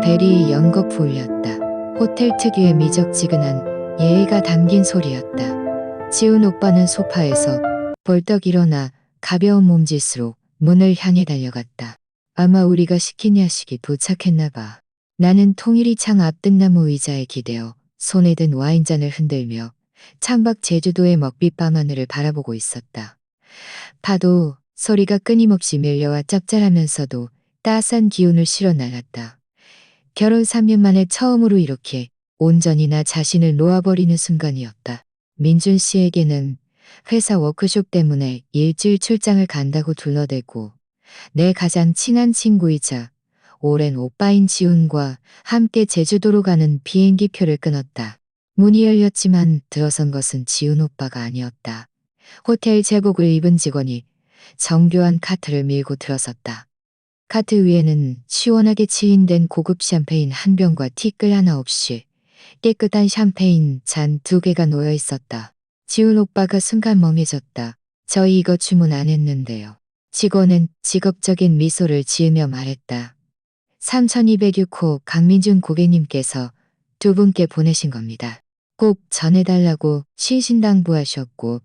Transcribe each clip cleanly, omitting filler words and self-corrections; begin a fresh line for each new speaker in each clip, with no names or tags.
벨이 연거푸 울렸다. 호텔 특유의 미적지근한 예의가 담긴 소리였다. 지훈 오빠는 소파에서 벌떡 일어나 가벼운 몸짓으로 문을 향해 달려갔다. 아마 우리가 시킨 야식이 도착했나 봐. 나는 통일이 창 앞 등나무 의자에 기대어 손에 든 와인잔을 흔들며 창밖 제주도의 먹빛 밤하늘을 바라보고 있었다. 파도 소리가 끊임없이 밀려와 짭짤하면서도 따스한 기운을 실어 날랐다. 결혼 3년 만에 처음으로 이렇게 온전히 나 자신을 놓아버리는 순간이었다. 민준 씨에게는 회사 워크숍 때문에 일주일 출장을 간다고 둘러대고 내 가장 친한 친구이자 오랜 오빠인 지훈과 함께 제주도로 가는 비행기 표를 끊었다. 문이 열렸지만 들어선 것은 지훈 오빠가 아니었다. 호텔 제복을 입은 직원이 정교한 카트를 밀고 들어섰다. 카트 위에는 시원하게 치인된 고급 샴페인 한 병과 티끌 하나 없이 깨끗한 샴페인 잔 2개가 놓여 있었다. 지훈 오빠가 순간 멍해졌다. 저희 이거 주문 안 했는데요. 직원은 직업적인 미소를 지으며 말했다. 3206호 강민준 고객님께서 두 분께 보내신 겁니다. 꼭 전해달라고 신신당부하셨고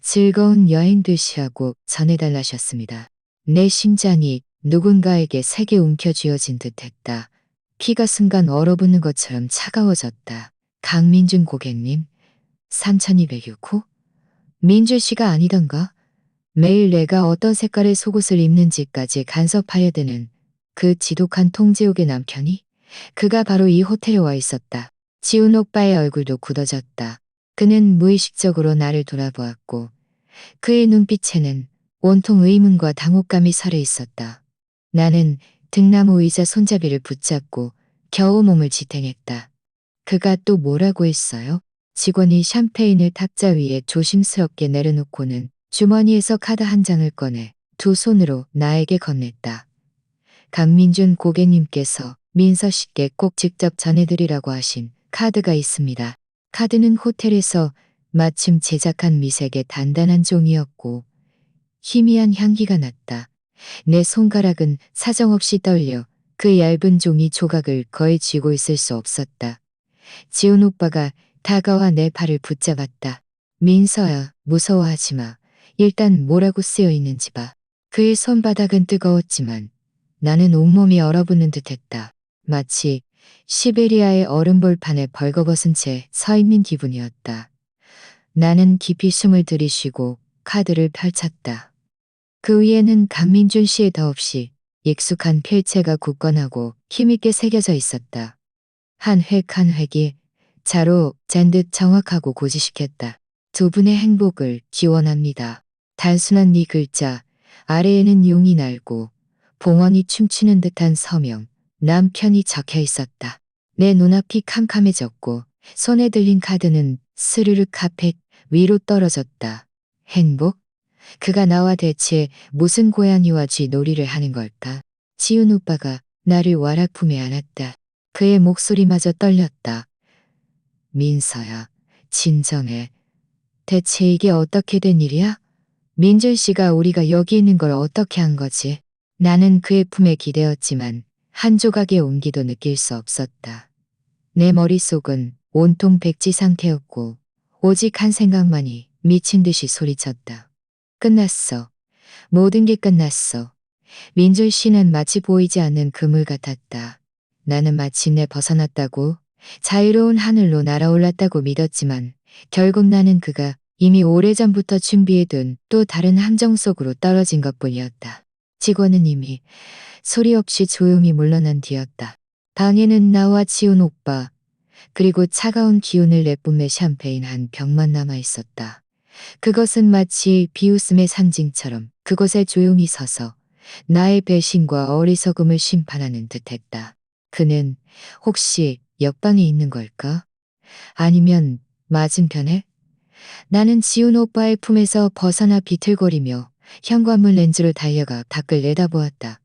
즐거운 여행 되시라고 전해달라셨습니다. 내 심장이 누군가에게 세게 움켜쥐어진 듯했다. 피가 순간 얼어붙는 것처럼 차가워졌다. 강민준 고객님? 3206호? 민준 씨가 아니던가? 매일 내가 어떤 색깔의 속옷을 입는지까지 간섭하여 드는 그 지독한 통제욕의 남편이? 그가 바로 이 호텔에 와 있었다. 지훈 오빠의 얼굴도 굳어졌다. 그는 무의식적으로 나를 돌아보았고 그의 눈빛에는 온통 의문과 당혹감이 서려 있었다. 나는 등나무 의자 손잡이를 붙잡고 겨우 몸을 지탱했다. 그가 또 뭐라고 했어요? 직원이 샴페인을 탁자 위에 조심스럽게 내려놓고는 주머니에서 카드 한 장을 꺼내 두 손으로 나에게 건넸다. 강민준 고객님께서 민서 씨께 꼭 직접 전해드리라고 하신 카드가 있습니다. 카드는 호텔에서 마침 제작한 미색의 단단한 종이였고 희미한 향기가 났다. 내 손가락은 사정없이 떨려 그 얇은 종이 조각을 거의 쥐고 있을 수 없었다. 지훈 오빠가 다가와 내 팔을 붙잡았다. 민서야, 무서워하지 마. 일단 뭐라고 쓰여 있는지 봐. 그의 손바닥은 뜨거웠지만 나는 온몸이 얼어붙는 듯했다. 마치 시베리아의 얼음볼판에 벌거벗은 채 서 있는 기분이었다. 나는 깊이 숨을 들이쉬고 카드를 펼쳤다. 그 위에는 강민준 씨의 더없이 익숙한 필체가 굳건하고 힘있게 새겨져 있었다. 한 획 한 획이 자로 잰 듯 정확하고 고지식했다. 두 분의 행복을 기원합니다. 단순한 이 글자 아래에는 용이 날고 봉헌이 춤추는 듯한 서명 남편이 적혀 있었다. 내 눈앞이 캄캄해졌고 손에 들린 카드는 스르르 카펫 위로 떨어졌다. 행복? 그가 나와 대체 무슨 고양이와 쥐놀이를 하는 걸까? 지훈 오빠가 나를 와락 품에 안았다. 그의 목소리마저 떨렸다. 민서야, 진정해. 대체 이게 어떻게 된 일이야? 민준 씨가 우리가 여기 있는 걸 어떻게 한 거지? 나는 그의 품에 기대었지만 한 조각의 온기도 느낄 수 없었다. 내 머릿속은 온통 백지 상태였고 오직 한 생각만이 미친 듯이 소리쳤다. 끝났어. 모든 게 끝났어. 민준 씨는 마치 보이지 않는 그물 같았다. 나는 마침내 벗어났다고 자유로운 하늘로 날아올랐다고 믿었지만 결국 나는 그가 이미 오래전부터 준비해둔 또 다른 함정 속으로 떨어진 것뿐이었다. 직원은 이미 소리 없이 조용히 물러난 뒤였다. 방에는 나와 지훈 오빠 그리고 차가운 기운을 내뿜는 샴페인 한 병만 남아 있었다. 그것은 마치 비웃음의 상징처럼 그곳에 조용히 서서 나의 배신과 어리석음을 심판하는 듯했다. 그는 혹시 옆방에 있는 걸까? 아니면 맞은편에? 나는 지훈 오빠의 품에서 벗어나 비틀거리며 현관문 렌즈로 달려가 밖을 내다보았다.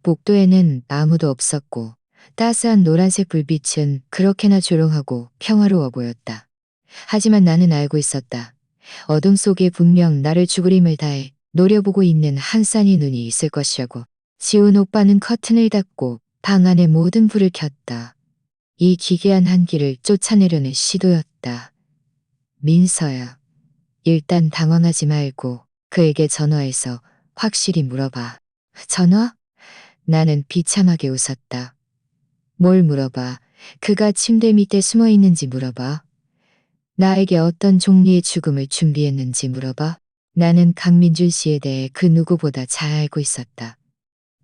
복도에는 아무도 없었고 따스한 노란색 불빛은 그렇게나 조용하고 평화로워 보였다. 하지만 나는 알고 있었다. 어둠 속에 분명 나를 죽을 힘을 다해 노려보고 있는 한 쌍의 눈이 있을 것이라고. 지훈 오빠는 커튼을 닫고 방 안의 모든 불을 켰다. 이 기괴한 한기를 쫓아내려는 시도였다. 민서야, 일단 당황하지 말고 그에게 전화해서 확실히 물어봐. 전화? 나는 비참하게 웃었다. 뭘 물어봐? 그가 침대 밑에 숨어 있는지 물어봐. 나에게 어떤 종류의 죽음을 준비했는지 물어봐. 나는 강민준 씨에 대해 그 누구보다 잘 알고 있었다.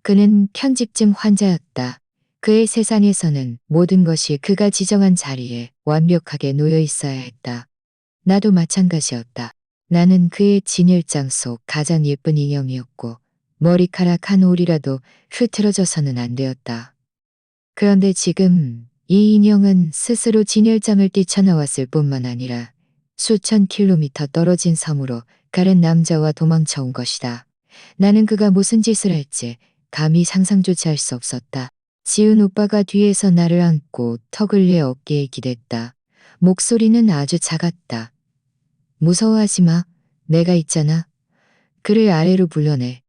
그는 편집증 환자였다. 그의 세상에서는 모든 것이 그가 지정한 자리에 완벽하게 놓여 있어야 했다. 나도 마찬가지였다. 나는 그의 진열장 속 가장 예쁜 인형이었고 머리카락 한 올이라도 흐트러져서는 안 되었다. 그런데 지금 이 인형은 스스로 진열장을 뛰쳐나왔을 뿐만 아니라 수천 킬로미터 떨어진 섬으로 다른 남자와 도망쳐 온 것이다. 나는 그가 무슨 짓을 할지 감히 상상조차 할 수 없었다. 지은 오빠가 뒤에서 나를 안고 턱을 내 어깨에 기댔다. 목소리는 아주 작았다. 무서워하지 마. 내가 있잖아. 그를 아래로 불러내.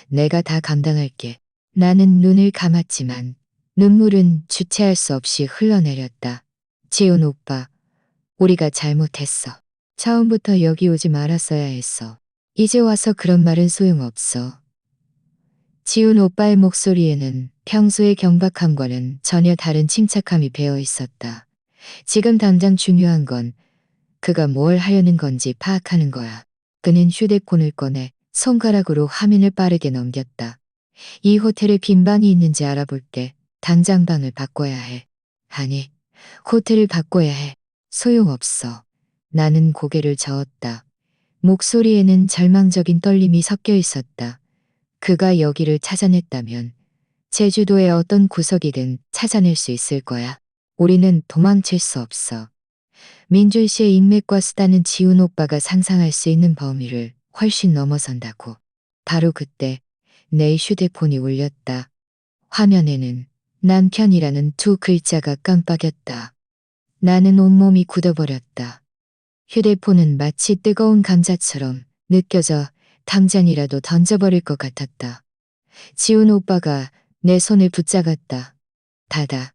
내가 다 감당할게. 나는 눈을 감았지만 눈물은 주체할 수 없이 흘러내렸다. 지훈 오빠, 우리가 잘못했어. 처음부터 여기 오지 말았어야 했어. 이제 와서 그런 말은 소용없어. 지훈 오빠의 목소리에는 평소의 경박함과는 전혀 다른 침착함이 배어 있었다. 지금 당장 중요한 건 그가 뭘 하려는 건지 파악하는 거야. 그는 휴대폰을 꺼내 손가락으로 화면을 빠르게 넘겼다. 이 호텔에 빈 방이 있는지 알아볼게. 당장 방을 바꿔야 해. 아니, 호텔을 바꿔야 해. 소용없어. 나는 고개를 저었다. 목소리에는 절망적인 떨림이 섞여 있었다. 그가 여기를 찾아냈다면 제주도의 어떤 구석이든 찾아낼 수 있을 거야. 우리는 도망칠 수 없어. 민준 씨의 인맥과 수단은 지훈 오빠가 상상할 수 있는 범위를 훨씬 넘어선다고. 바로 그때 내 휴대폰이 울렸다. 화면에는 남편이라는 두 글자가 깜빡였다. 나는 온몸이 굳어버렸다. 휴대폰은 마치 뜨거운 감자처럼 느껴져 당장이라도 던져버릴 것 같았다. 지훈 오빠가 내 손을 붙잡았다. 받아.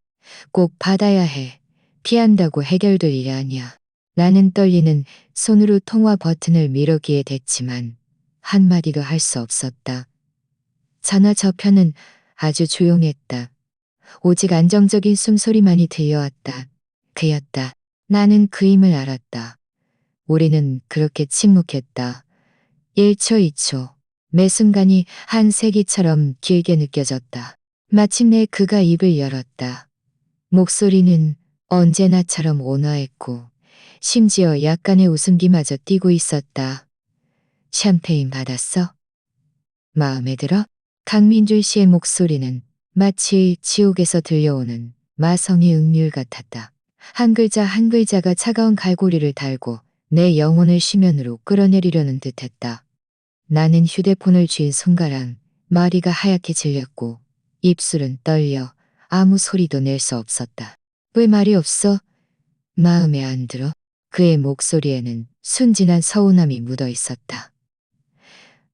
꼭 받아야 해. 피한다고 해결될 일이 아니야. 나는 떨리는 손으로 통화 버튼을 미루기에 됐지만 한마디도 할 수 없었다. 전화 저편은 아주 조용했다. 오직 안정적인 숨소리만이 들려왔다. 그였다. 나는 그 힘을 알았다. 우리는 그렇게 침묵했다. 1초 2초. 매 순간이 한 세기처럼 길게 느껴졌다. 마침내 그가 입을 열었다. 목소리는 언제나처럼 온화했고 심지어 약간의 웃음기마저 띄고 있었다. 샴페인 받았어? 마음에 들어? 강민준 씨의 목소리는 마치 지옥에서 들려오는 마성의 음률 같았다. 한 글자 한 글자가 차가운 갈고리를 달고 내 영혼을 심연으로 끌어내리려는 듯했다. 나는 휴대폰을 쥔 순간 머리가 하얗게 질렸고 입술은 떨려 아무 소리도 낼 수 없었다. 왜 말이 없어? 마음에 안 들어? 그의 목소리에는 순진한 서운함이 묻어 있었다.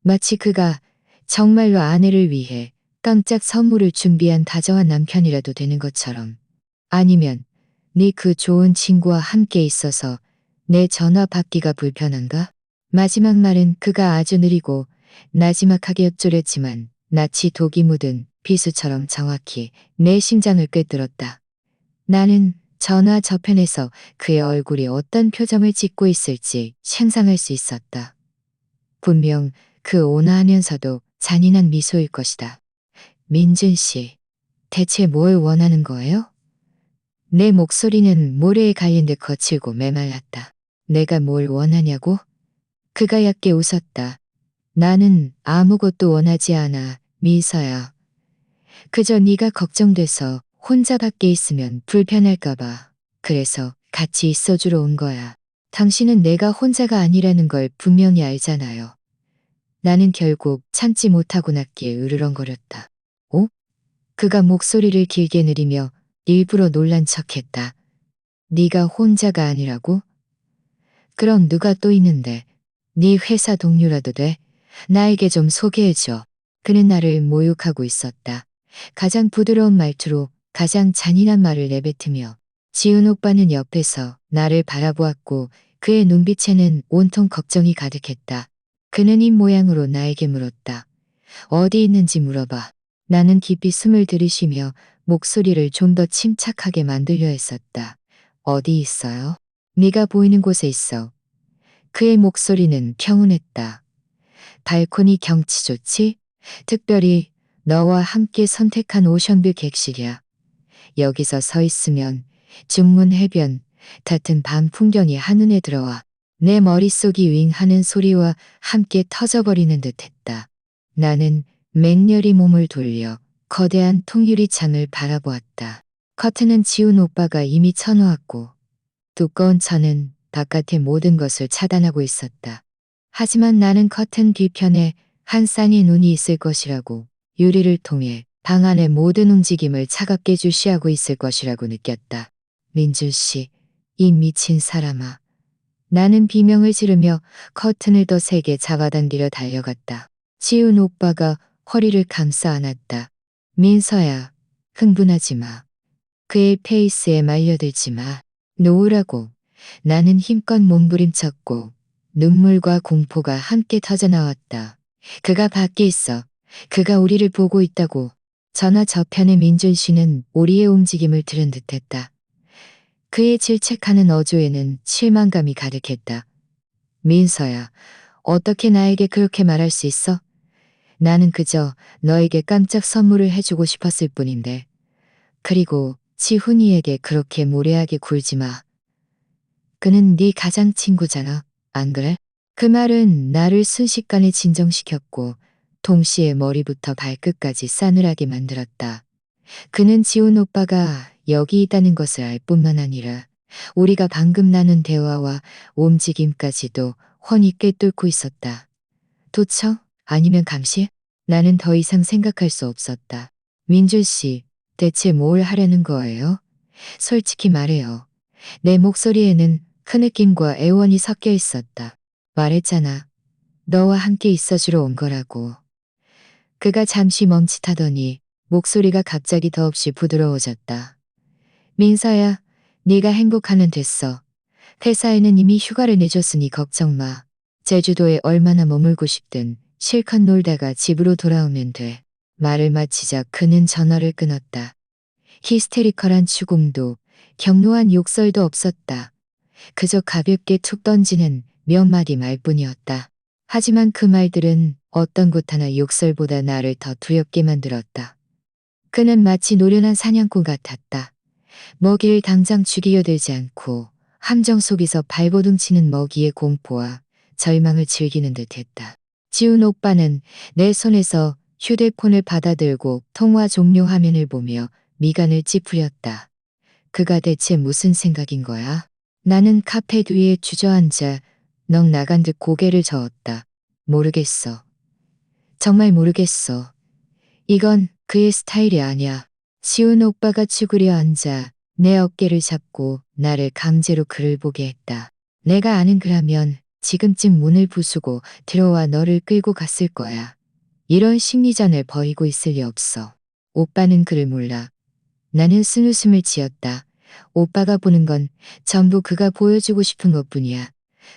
마치 그가 정말로 아내를 위해 깜짝 선물을 준비한 다정한 남편이라도 되는 것처럼. 아니면 네 그 좋은 친구와 함께 있어서 내 전화 받기가 불편한가? 마지막 말은 그가 아주 느리고 나지막하게 읊조렸지만 낯이 독이 묻은 비수처럼 정확히 내 심장을 꿰뚫었다. 나는 전화 저편에서 그의 얼굴이 어떤 표정을 짓고 있을지 상상할 수 있었다. 분명 그 온화하면서도 잔인한 미소일 것이다. 민준 씨, 대체 뭘 원하는 거예요? 내 목소리는 모래에 갈린 듯 거칠고 메말랐다. 내가 뭘 원하냐고? 그가 얕게 웃었다. 나는 아무것도 원하지 않아, 미서야. 그저 네가 걱정돼서 혼자 밖에 있으면 불편할까봐. 그래서 같이 있어주러 온 거야. 당신은 내가 혼자가 아니라는 걸 분명히 알잖아요. 나는 결국 참지 못하고 낮게 으르렁거렸다. 오? 그가 목소리를 길게 느리며 일부러 놀란 척했다. 네가 혼자가 아니라고? 그럼 누가 또 있는데? 네 회사 동료라도 돼? 나에게 좀 소개해줘. 그는 나를 모욕하고 있었다. 가장 부드러운 말투로 가장 잔인한 말을 내뱉으며 지훈 오빠는 옆에서 나를 바라보았고 그의 눈빛에는 온통 걱정이 가득했다. 그는 입 모양으로 나에게 물었다. 어디 있는지 물어봐. 나는 깊이 숨을 들이쉬며 목소리를 좀 더 침착하게 만들려 했었다. 어디 있어요? 네가 보이는 곳에 있어. 그의 목소리는 평온했다. 발코니 경치 좋지? 특별히 너와 함께 선택한 오션뷰 객실이야. 여기서 서 있으면 중문 해변 같은 밤 풍경이 한눈에 들어와 내 머릿속이 윙 하는 소리와 함께 터져버리는 듯했다. 나는 맹렬히 몸을 돌려 거대한 통유리 창을 바라보았다. 커튼은 지훈 오빠가 이미 쳐놓았고 두꺼운 천은 바깥의 모든 것을 차단하고 있었다. 하지만 나는 커튼 뒤편에 한 쌍의 눈이 있을 것이라고, 유리를 통해 방 안의 모든 움직임을 차갑게 주시하고 있을 것이라고 느꼈다. 민준 씨, 이 미친 사람아. 나는 비명을 지르며 커튼을 더 세게 잡아당기려 달려갔다. 지훈 오빠가 허리를 감싸 안았다. 민서야, 흥분하지 마. 그의 페이스에 말려들지 마. 놓으라고. 나는 힘껏 몸부림쳤고 눈물과 공포가 함께 터져나왔다. 그가 밖에 있어. 그가 우리를 보고 있다고. 전화 저편의 민준 씨는 우리의 움직임을 들은 듯했다. 그의 질책하는 어조에는 실망감이 가득했다. 민서야, 어떻게 나에게 그렇게 말할 수 있어? 나는 그저 너에게 깜짝 선물을 해주고 싶었을 뿐인데. 그리고 지훈이에게 그렇게 무례하게 굴지 마. 그는 네 가장 친구잖아. 안 그래? 그 말은 나를 순식간에 진정시켰고 동시에 머리부터 발끝까지 싸늘하게 만들었다. 그는 지훈 오빠가 여기 있다는 것을 알 뿐만 아니라 우리가 방금 나눈 대화와 움직임까지도 훤히 꿰뚫고 있었다. 도청? 아니면 감시? 나는 더 이상 생각할 수 없었다. 민준 씨, 대체 뭘 하려는 거예요? 솔직히 말해요. 내 목소리에는 큰 느낌과 애원이 섞여 있었다. 말했잖아. 너와 함께 있어주러 온 거라고. 그가 잠시 멈칫하더니 목소리가 갑자기 더없이 부드러워졌다. 민서야, 네가 행복하면 됐어. 회사에는 이미 휴가를 내줬으니 걱정 마. 제주도에 얼마나 머물고 싶든 실컷 놀다가 집으로 돌아오면 돼. 말을 마치자 그는 전화를 끊었다. 히스테리컬한 추궁도 격노한 욕설도 없었다. 그저 가볍게 툭 던지는 몇 마디 말뿐이었다. 하지만 그 말들은 어떤 것 하나 욕설보다 나를 더 두렵게 만들었다. 그는 마치 노련한 사냥꾼 같았다. 먹이를 당장 죽이려 들지 않고 함정 속에서 발버둥 치는 먹이의 공포와 절망을 즐기는 듯했다. 지훈 오빠는 내 손에서 휴대폰을 받아들고 통화 종료 화면을 보며 미간을 찌푸렸다. 그가 대체 무슨 생각인 거야? 나는 카펫 위에 주저앉아 넋 나간 듯 고개를 저었다. 모르겠어. 정말 모르겠어. 이건 그의 스타일이 아니야. 지훈 오빠가 쭈그려 앉아 내 어깨를 잡고 나를 강제로 그를 보게 했다. 내가 아는 그라면 지금쯤 문을 부수고 들어와 너를 끌고 갔을 거야. 이런 심리전을 벌이고 있을 리 없어. 오빠는 그를 몰라. 나는 쓴웃음을 지었다. 오빠가 보는 건 전부 그가 보여주고 싶은 것뿐이야.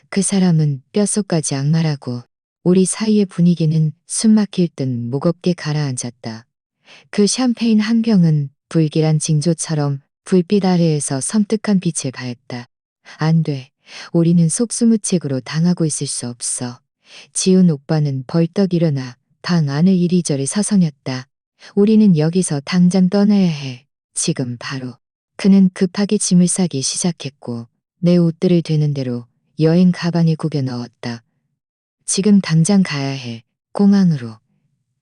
그 사람은 뼛속까지 악마라고. 우리 사이의 분위기는 숨막힐 듯 무겁게 가라앉았다. 그 샴페인 한 병은 불길한 징조처럼 불빛 아래에서 섬뜩한 빛을 발했다. 안 돼. 우리는 속수무책으로 당하고 있을 수 없어. 지훈 오빠는 벌떡 일어나 방 안을 이리저리 서성였다. 우리는 여기서 당장 떠나야 해. 지금 바로. 그는 급하게 짐을 싸기 시작했고 내 옷들을 되는 대로 여행 가방에 구겨 넣었다. 지금 당장 가야 해. 공항으로.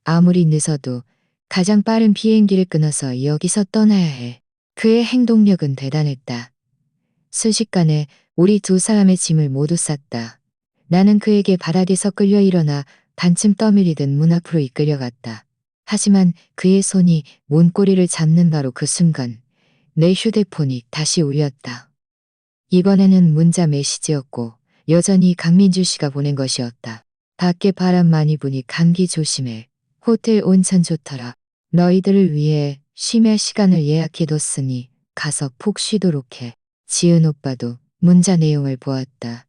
아무리 늦어도 가장 빠른 비행기를 끊어서 여기서 떠나야 해. 그의 행동력은 대단했다. 순식간에 우리 두 사람의 짐을 모두 쌌다. 나는 그에게 바닥에서 끌려 일어나 반쯤 떠밀리듯 문 앞으로 이끌려갔다. 하지만 그의 손이 문고리를 잡는 바로 그 순간 내 휴대폰이 다시 울렸다. 이번에는 문자 메시지였고 여전히 강민주 씨가 보낸 것이었다. 밖에 바람 많이 부니 감기 조심해. 호텔 온천 좋더라. 너희들을 위해 쉼의 시간을 예약해뒀으니 가서 푹 쉬도록 해. 지은 오빠도 문자 내용을 보았다.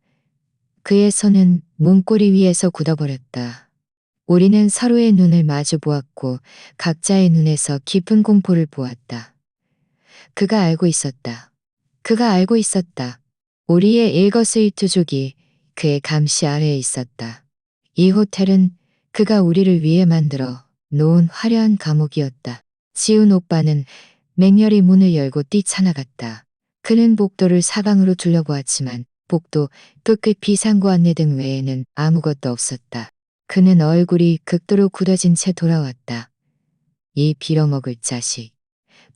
그의 손은 문고리 위에서 굳어버렸다. 우리는 서로의 눈을 마주 보았고 각자의 눈에서 깊은 공포를 보았다. 그가 알고 있었다. 그가 알고 있었다. 우리의 일거수일투족이 그의 감시 아래에 있었다. 이 호텔은 그가 우리를 위해 만들어 놓은 화려한 감옥이었다. 지훈 오빠는 맹렬히 문을 열고 뛰쳐나갔다. 그는 복도를 사방으로 둘러보았지만 복도 끝끝 비상구 안내 등 외에는 아무것도 없었다. 그는 얼굴이 극도로 굳어진 채 돌아왔다. 이 빌어먹을 자식.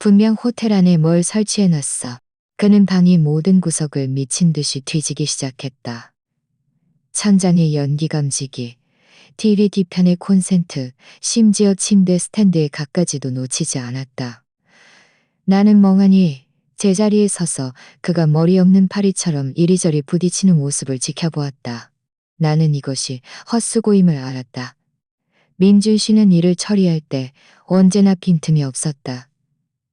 분명 호텔 안에 뭘 설치해놨어. 그는 방의 모든 구석을 미친 듯이 뒤지기 시작했다. 천장의 연기 감지기, TV 뒤편의 콘센트, 심지어 침대 스탠드의 갖가지도 놓치지 않았다. 나는 멍하니 제자리에 서서 그가 머리 없는 파리처럼 이리저리 부딪히는 모습을 지켜보았다. 나는 이것이 헛수고임을 알았다. 민준 씨는 일을 처리할 때 언제나 빈틈이 없었다.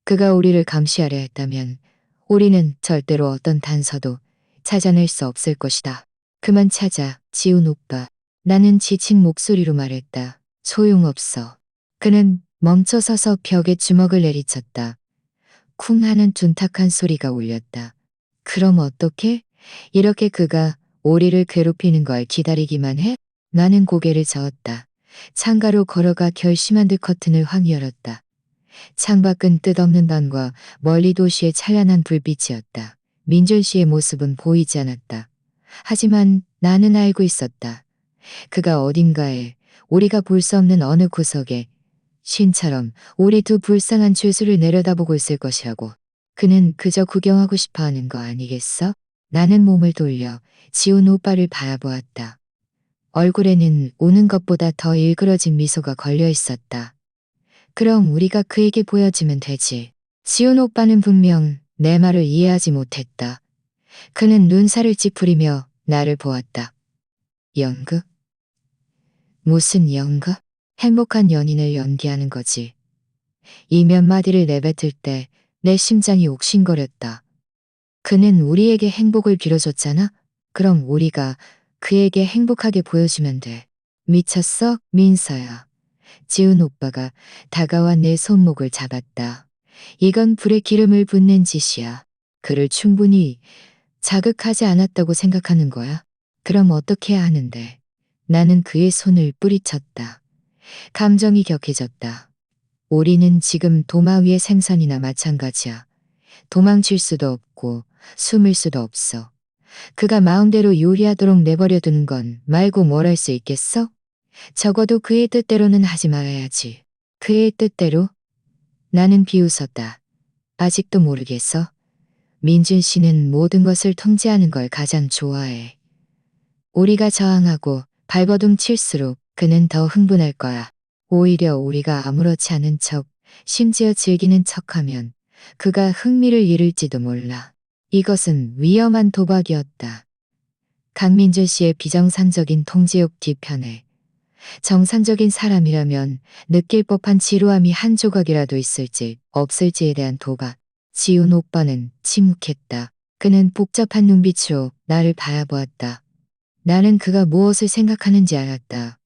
그가 우리를 감시하려 했다면 우리는 절대로 어떤 단서도 찾아낼 수 없을 것이다. 그만 찾아, 지훈 오빠. 나는 지친 목소리로 말했다. 소용없어. 그는 멈춰서서 벽에 주먹을 내리쳤다. 쿵 하는 둔탁한 소리가 울렸다. 그럼 어떻게? 이렇게 그가 우리를 괴롭히는 걸 기다리기만 해? 나는 고개를 저었다. 창가로 걸어가 결심한 듯 커튼을 확 열었다. 창밖은 뜻없는 밤과 멀리 도시의 찬란한 불빛이었다. 민준 씨의 모습은 보이지 않았다. 하지만 나는 알고 있었다. 그가 어딘가에, 우리가 볼 수 없는 어느 구석에 신처럼 우리 두 불쌍한 죄수를 내려다보고 있을 것이라고. 그는 그저 구경하고 싶어 하는 거 아니겠어? 나는 몸을 돌려 지훈 오빠를 바라보았다. 얼굴에는 우는 것보다 더 일그러진 미소가 걸려 있었다. 그럼 우리가 그에게 보여주면 되지. 지훈 오빠는 분명 내 말을 이해하지 못했다. 그는 눈살을 찌푸리며 나를 보았다. 연극? 무슨 연극? 행복한 연인을 연기하는 거지. 이 몇 마디를 내뱉을 때 내 심장이 옥신거렸다. 그는 우리에게 행복을 빌어줬잖아? 그럼 우리가 그에게 행복하게 보여주면 돼. 미쳤어? 민서야. 지훈 오빠가 다가와 내 손목을 잡았다. 이건 불에 기름을 붓는 짓이야. 그를 충분히 자극하지 않았다고 생각하는 거야? 그럼 어떻게 해야 하는데? 나는 그의 손을 뿌리쳤다. 감정이 격해졌다. 우리는 지금 도마 위의 생선이나 마찬가지야. 도망칠 수도 없고 숨을 수도 없어. 그가 마음대로 요리하도록 내버려 두는 건 말고 뭘 할 수 있겠어? 적어도 그의 뜻대로는 하지 말아야지. 그의 뜻대로? 나는 비웃었다. 아직도 모르겠어? 민준 씨는 모든 것을 통제하는 걸 가장 좋아해. 우리가 저항하고 발버둥 칠수록 그는 더 흥분할 거야. 오히려 우리가 아무렇지 않은 척, 심지어 즐기는 척하면 그가 흥미를 잃을지도 몰라. 이것은 위험한 도박이었다. 강민준 씨의 비정상적인 통제욕 뒤편에 정상적인 사람이라면 느낄 법한 지루함이 한 조각이라도 있을지 없을지에 대한 도박. 지훈 오빠는 침묵했다. 그는 복잡한 눈빛으로 나를 바라보았다. 나는 그가 무엇을 생각하는지 알았다.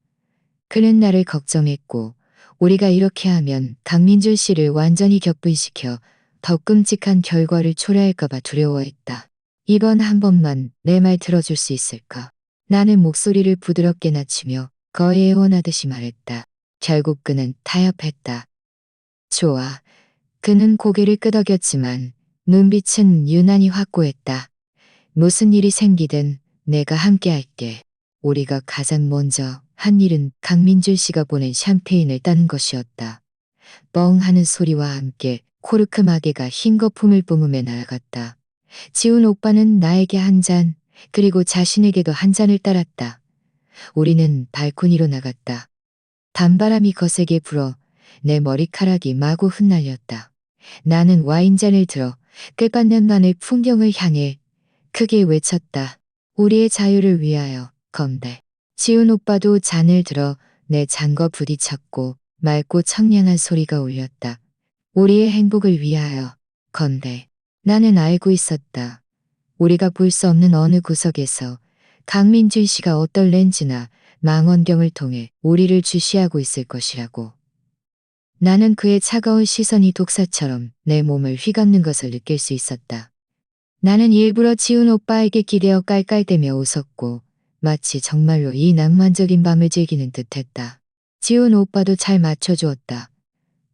그는 나를 걱정했고 우리가 이렇게 하면 강민준 씨를 완전히 격분시켜 더 끔찍한 결과를 초래할까봐 두려워했다. 이번 한 번만 내 말 들어줄 수 있을까? 나는 목소리를 부드럽게 낮추며 거의 애원하듯이 말했다. 결국 그는 타협했다. 좋아. 그는 고개를 끄덕였지만 눈빛은 유난히 확고했다. 무슨 일이 생기든 내가 함께할게. 우리가 가장 먼저 한 일은 강민준 씨가 보낸 샴페인을 따는 것이었다. 뻥 하는 소리와 함께 코르크 마개가 흰 거품을 뿜으며 날아갔다. 지훈 오빠는 나에게 한 잔, 그리고 자신에게도 한 잔을 따랐다. 우리는 발코니로 나갔다. 단바람이 거세게 불어 내 머리카락이 마구 흩날렸다. 나는 와인잔을 들어 끝받는만의 풍경을 향해 크게 외쳤다. 우리의 자유를 위하여 건배. 지훈 오빠도 잔을 들어 내 잔과 부딪혔고 맑고 청량한 소리가 울렸다. 우리의 행복을 위하여. 건데 나는 알고 있었다. 우리가 볼 수 없는 어느 구석에서 강민준 씨가 어떤 렌즈나 망원경을 통해 우리를 주시하고 있을 것이라고. 나는 그의 차가운 시선이 독사처럼 내 몸을 휘감는 것을 느낄 수 있었다. 나는 일부러 지훈 오빠에게 기대어 깔깔대며 웃었고 마치 정말로 이 낭만적인 밤을 즐기는 듯했다. 지훈 오빠도 잘 맞춰주었다.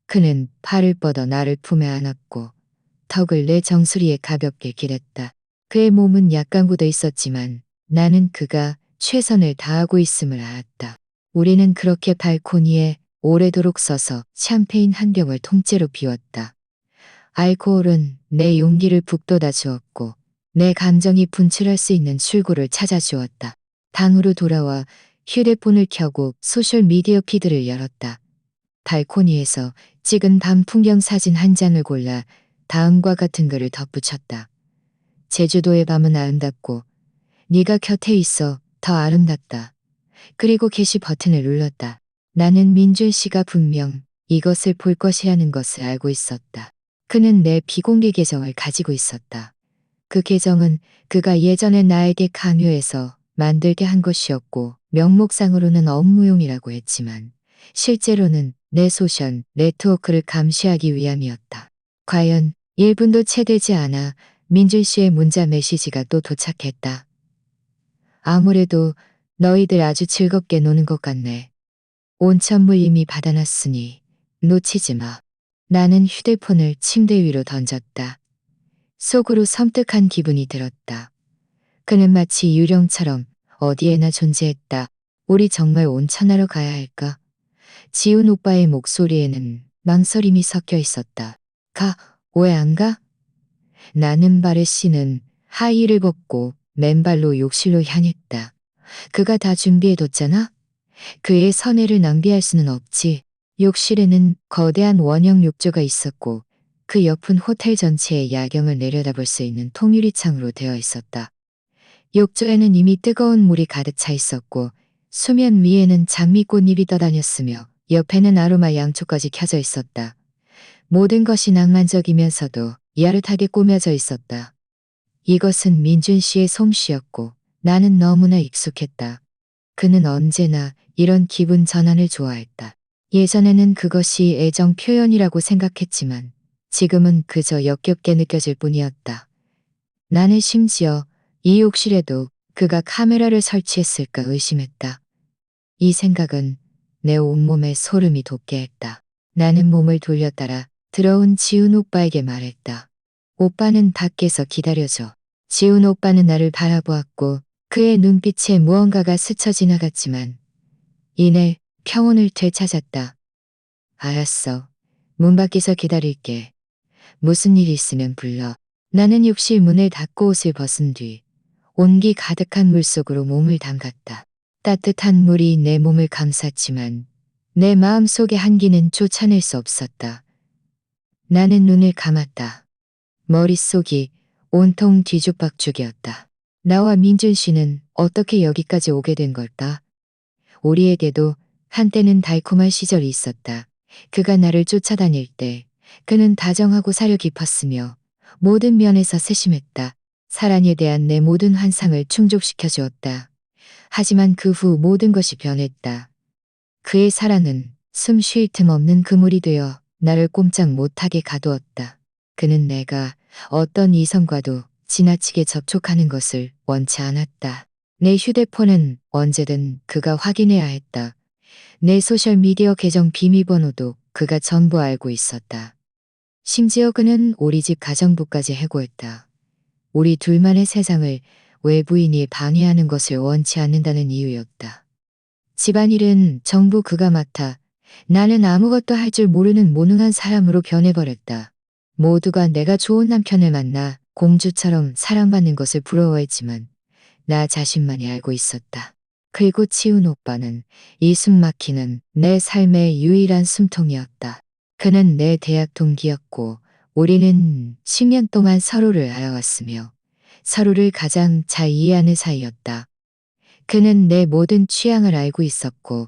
그는 팔을 뻗어 나를 품에 안았고 턱을 내 정수리에 가볍게 기댔다. 그의 몸은 약간 굳어 있었지만 나는 그가 최선을 다하고 있음을 알았다. 우리는 그렇게 발코니에 오래도록 서서 샴페인 한 병을 통째로 비웠다. 알코올은 내 용기를 북돋아 주었고 내 감정이 분출할 수 있는 출구를 찾아주었다. 방으로 돌아와 휴대폰을 켜고 소셜미디어 피드를 열었다. 발코니에서 찍은 밤 풍경 사진 한 장을 골라 다음과 같은 글을 덧붙였다. 제주도의 밤은 아름답고 네가 곁에 있어 더 아름답다. 그리고 게시 버튼을 눌렀다. 나는 민준 씨가 분명 이것을 볼 것이라는 것을 알고 있었다. 그는 내 비공개 계정을 가지고 있었다. 그 계정은 그가 예전에 나에게 강요해서 만들게 한 것이었고 명목상으로는 업무용이라고 했지만 실제로는 내 소셜 네트워크를 감시하기 위함이었다. 과연 1분도 채 되지 않아 민준 씨의 문자 메시지가 또 도착했다. 아무래도 너희들 아주 즐겁게 노는 것 같네. 온천물 이미 받아놨으니 놓치지 마. 나는 휴대폰을 침대 위로 던졌다. 속으로 섬뜩한 기분이 들었다. 그는 마치 유령처럼 어디에나 존재했다. 우리 정말 온천하러 가야 할까? 지훈 오빠의 목소리에는 망설임이 섞여 있었다. 가, 왜 안 가? 나는 발에 씨는 하이힐을 벗고 맨발로 욕실로 향했다. 그가 다 준비해뒀잖아? 그의 선회를 낭비할 수는 없지. 욕실에는 거대한 원형 욕조가 있었고 그 옆은 호텔 전체의 야경을 내려다볼 수 있는 통유리 창으로 되어 있었다. 욕조에는 이미 뜨거운 물이 가득 차 있었고 수면 위에는 장미꽃잎이 떠다녔으며 옆에는 아로마 양초까지 켜져 있었다. 모든 것이 낭만적이면서도 야릇하게 꾸며져 있었다. 이것은 민준 씨의 솜씨였고 나는 너무나 익숙했다. 그는 언제나 이런 기분 전환을 좋아했다. 예전에는 그것이 애정 표현이라고 생각했지만 지금은 그저 역겹게 느껴질 뿐이었다. 나는 심지어 이 욕실에도 그가 카메라를 설치했을까 의심했다. 이 생각은 내 온몸에 소름이 돋게 했다. 나는 몸을 돌려따라 들어온 지훈 오빠에게 말했다. 오빠는 밖에서 기다려줘. 지훈 오빠는 나를 바라보았고 그의 눈빛에 무언가가 스쳐 지나갔지만 이내 평온을 되찾았다. 알았어. 문 밖에서 기다릴게. 무슨 일 있으면 불러. 나는 욕실 문을 닫고 옷을 벗은 뒤 온기 가득한 물속으로 몸을 담갔다. 따뜻한 물이 내 몸을 감쌌지만 내 마음속의 한기는 쫓아낼 수 없었다. 나는 눈을 감았다. 머릿속이 온통 뒤죽박죽이었다. 나와 민준 씨는 어떻게 여기까지 오게 된 걸까? 우리에게도 한때는 달콤한 시절이 있었다. 그가 나를 쫓아다닐 때 그는 다정하고 사려 깊었으며 모든 면에서 세심했다. 사랑에 대한 내 모든 환상을 충족시켜 주었다. 하지만 그 후 모든 것이 변했다. 그의 사랑은 숨 쉴 틈 없는 그물이 되어 나를 꼼짝 못하게 가두었다. 그는 내가 어떤 이성과도 지나치게 접촉하는 것을 원치 않았다. 내 휴대폰은 언제든 그가 확인해야 했다. 내 소셜미디어 계정 비밀번호도 그가 전부 알고 있었다. 심지어 그는 우리 집 가정부까지 해고했다. 우리 둘만의 세상을 외부인이 방해하는 것을 원치 않는다는 이유였다. 집안일은 전부 그가 맡아 나는 아무것도 할 줄 모르는 무능한 사람으로 변해버렸다. 모두가 내가 좋은 남편을 만나 공주처럼 사랑받는 것을 부러워했지만 나 자신만이 알고 있었다. 그리고 지훈 오빠는 이 숨막히는 내 삶의 유일한 숨통이었다. 그는 내 대학 동기였고 우리는 10년 동안 서로를 알아왔으며 서로를 가장 잘 이해하는 사이였다. 그는 내 모든 취향을 알고 있었고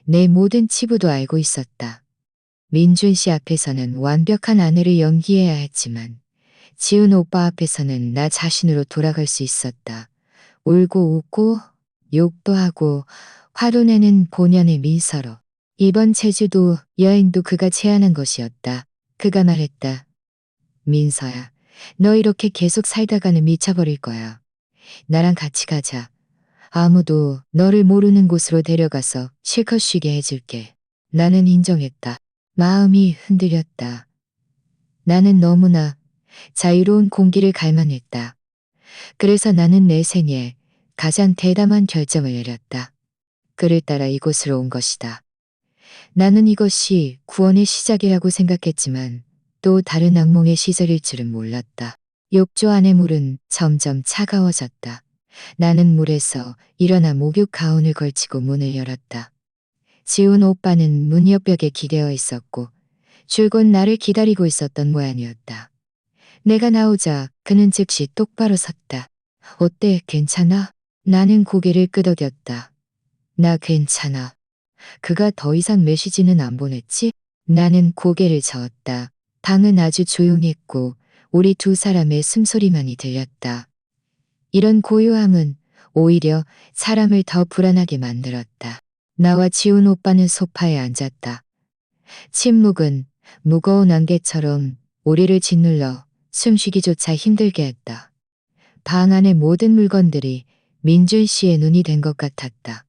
내 모든 치부도 알고 있었다. 민준 씨 앞에서는 완벽한 아내를 연기해야 했지만 지훈 오빠 앞에서는 나 자신으로 돌아갈 수 있었다. 울고 웃고 욕도 하고 화도 내는 본연의 민서로. 이번 제주도 여행도 그가 제안한 것이었다. 그가 말했다. 민서야, 너 이렇게 계속 살다가는 미쳐버릴 거야. 나랑 같이 가자. 아무도 너를 모르는 곳으로 데려가서 실컷 쉬게 해줄게. 나는 인정했다. 마음이 흔들렸다. 나는 너무나 자유로운 공기를 갈망했다. 그래서 나는 내 생에 가장 대담한 결정을 내렸다. 그를 따라 이곳으로 온 것이다. 나는 이것이 구원의 시작이라고 생각했지만 또 다른 악몽의 시절일 줄은 몰랐다. 욕조 안의 물은 점점 차가워졌다. 나는 물에서 일어나 목욕 가운을 걸치고 문을 열었다. 지훈 오빠는 문 옆벽에 기대어 있었고 줄곧 나를 기다리고 있었던 모양이었다. 내가 나오자 그는 즉시 똑바로 섰다. 어때, 괜찮아? 나는 고개를 끄덕였다. 나 괜찮아. 그가 더 이상 메시지는 안 보냈지? 나는 고개를 저었다. 방은 아주 조용했고 우리 두 사람의 숨소리만이 들렸다. 이런 고요함은 오히려 사람을 더 불안하게 만들었다. 나와 지훈 오빠는 소파에 앉았다. 침묵은 무거운 안개처럼 우리를 짓눌러 숨쉬기조차 힘들게 했다. 방 안의 모든 물건들이 민준 씨의 눈이 된 것 같았다.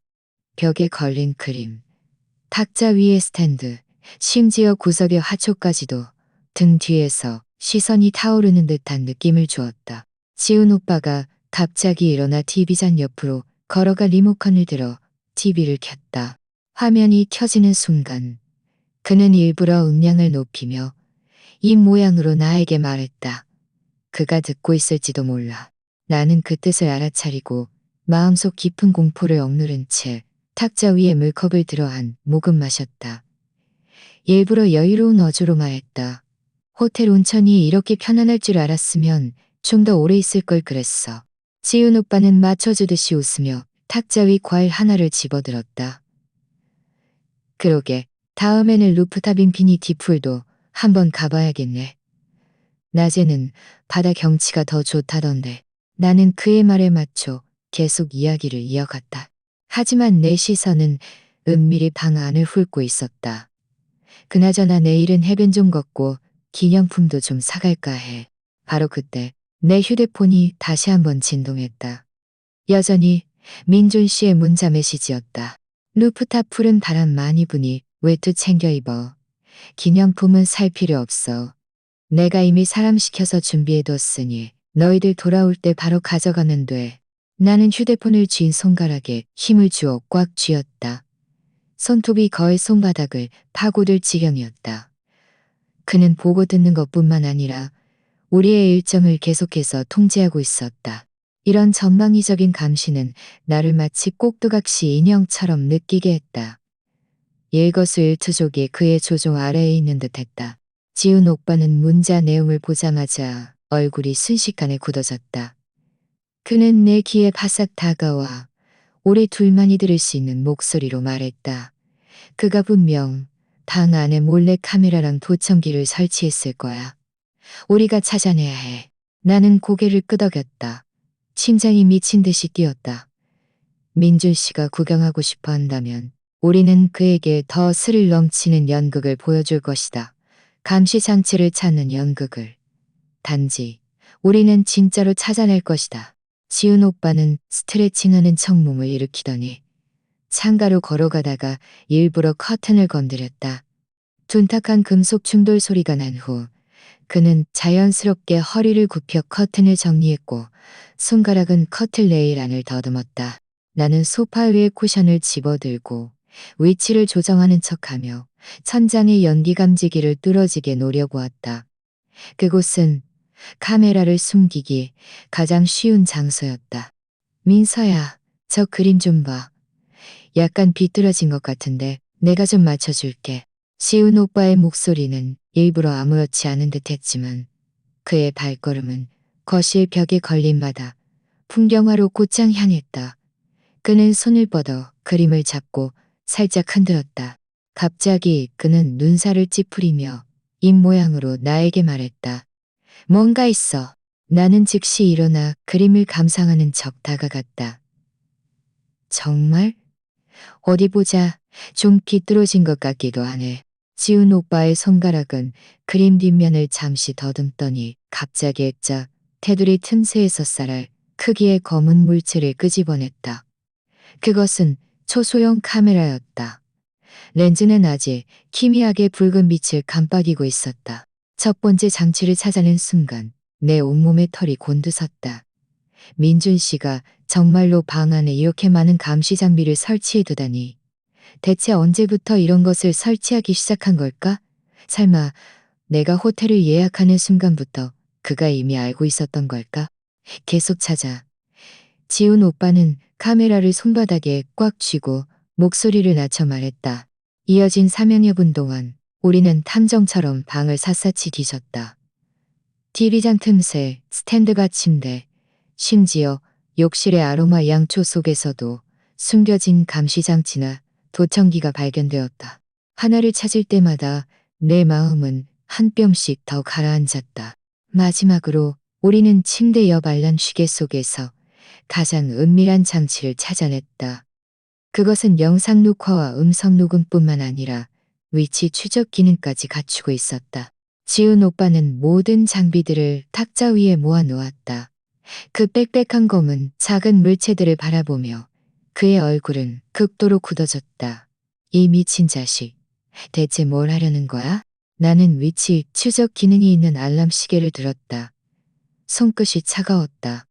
벽에 걸린 그림, 탁자 위의 스탠드, 심지어 구석의 화초까지도 등 뒤에서 시선이 타오르는 듯한 느낌을 주었다. 지훈 오빠가 갑자기 일어나 TV잔 옆으로 걸어가 리모컨을 들어 TV를 켰다. 화면이 켜지는 순간 그는 일부러 음량을 높이며 입 모양으로 나에게 말했다. 그가 듣고 있을지도 몰라. 나는 그 뜻을 알아차리고 마음속 깊은 공포를 억누른 채 탁자 위에 물컵을 들어 한 모금 마셨다. 일부러 여유로운 어조로 말했다. 호텔 온천이 이렇게 편안할 줄 알았으면 좀 더 오래 있을 걸 그랬어. 지훈 오빠는 맞춰주듯이 웃으며 탁자 위 과일 하나를 집어들었다. 그러게, 다음에는 루프탑 인피니티 풀도 한번 가봐야겠네. 낮에는 바다 경치가 더 좋다던데. 나는 그의 말에 맞춰 계속 이야기를 이어갔다. 하지만 내 시선은 은밀히 방 안을 훑고 있었다. 그나저나 내일은 해변 좀 걷고 기념품도 좀 사갈까 해. 바로 그때 내 휴대폰이 다시 한번 진동했다. 여전히 민준 씨의 문자 메시지였다. 루프탑 풀은 바람 많이 부니 외투 챙겨 입어. 기념품은 살 필요 없어. 내가 이미 사람 시켜서 준비해뒀으니 너희들 돌아올 때 바로 가져가면 돼. 나는 휴대폰을 쥔 손가락에 힘을 주어 꽉 쥐었다. 손톱이 거의 손바닥을 파고들 지경이었다. 그는 보고 듣는 것뿐만 아니라 우리의 일정을 계속해서 통제하고 있었다. 이런 전방위적인 감시는 나를 마치 꼭두각시 인형처럼 느끼게 했다. 일거수일투족이 그의 조종 아래에 있는 듯했다. 지훈 오빠는 문자 내용을 보자마자 얼굴이 순식간에 굳어졌다. 그는 내 귀에 바싹 다가와 우리 둘만이 들을 수 있는 목소리로 말했다. 그가 분명 방 안에 몰래 카메라랑 도청기를 설치했을 거야. 우리가 찾아내야 해. 나는 고개를 끄덕였다. 심장이 미친 듯이 뛰었다. 민준 씨가 구경하고 싶어 한다면 우리는 그에게 더 스릴 넘치는 연극을 보여줄 것이다. 감시 장치를 찾는 연극을. 단지 우리는 진짜로 찾아낼 것이다. 지훈 오빠는 스트레칭하는 척몸을 일으키더니 창가로 걸어가다가 일부러 커튼을 건드렸다. 둔탁한 금속 충돌 소리가 난 후 그는 자연스럽게 허리를 굽혀 커튼을 정리했고 손가락은 커튼 레일 안을 더듬었다. 나는 소파 위에 쿠션을 집어들고 위치를 조정하는 척하며 천장의 연기 감지기를 뚫어지게 노려보았다. 그곳은 카메라를 숨기기 가장 쉬운 장소였다. 민서야, 저 그림 좀 봐. 약간 비뚤어진 것 같은데 내가 좀 맞춰줄게. 지훈 오빠의 목소리는 일부러 아무렇지 않은 듯 했지만 그의 발걸음은 거실 벽에 걸린 바다 풍경화로 곧장 향했다. 그는 손을 뻗어 그림을 잡고 살짝 흔들었다. 갑자기 그는 눈살을 찌푸리며 입 모양으로 나에게 말했다. 뭔가 있어. 나는 즉시 일어나 그림을 감상하는 척 다가갔다. 정말? 어디 보자. 좀 비뚤어진 것 같기도 하네. 지훈 오빠의 손가락은 그림 뒷면을 잠시 더듬더니 갑자기 액자 테두리 틈새에서 쌀알 크기의 검은 물체를 끄집어냈다. 그것은 초소형 카메라였다. 렌즈는 아직 희미하게 붉은 빛을 깜빡이고 있었다. 첫 번째 장치를 찾아낸 순간 내 온몸에 털이 곤두섰다. 민준 씨가 정말로 방 안에 이렇게 많은 감시 장비를 설치해 두다니. 대체 언제부터 이런 것을 설치하기 시작한 걸까? 설마 내가 호텔을 예약하는 순간부터 그가 이미 알고 있었던 걸까? 계속 찾아. 지훈 오빠는 카메라를 손바닥에 꽉 쥐고 목소리를 낮춰 말했다. 이어진 3여여 분 동안 우리는 탐정처럼 방을 샅샅이 뒤졌다. TV장 틈새, 스탠드 받침대, 심지어 욕실의 아로마 양초 속에서도 숨겨진 감시장치나 도청기가 발견되었다. 하나를 찾을 때마다 내 마음은 한 뼘씩 더 가라앉았다. 마지막으로 우리는 침대 옆 알람 시계 속에서 가장 은밀한 장치를 찾아냈다. 그것은 영상 녹화와 음성 녹음뿐만 아니라 위치 추적 기능까지 갖추고 있었다. 지훈 오빠는 모든 장비들을 탁자 위에 모아 놓았다. 그 빽빽한 검은 작은 물체들을 바라보며 그의 얼굴은 극도로 굳어졌다. 이 미친 자식. 대체 뭘 하려는 거야? 나는 위치 추적 기능이 있는 알람 시계를 들었다. 손끝이 차가웠다.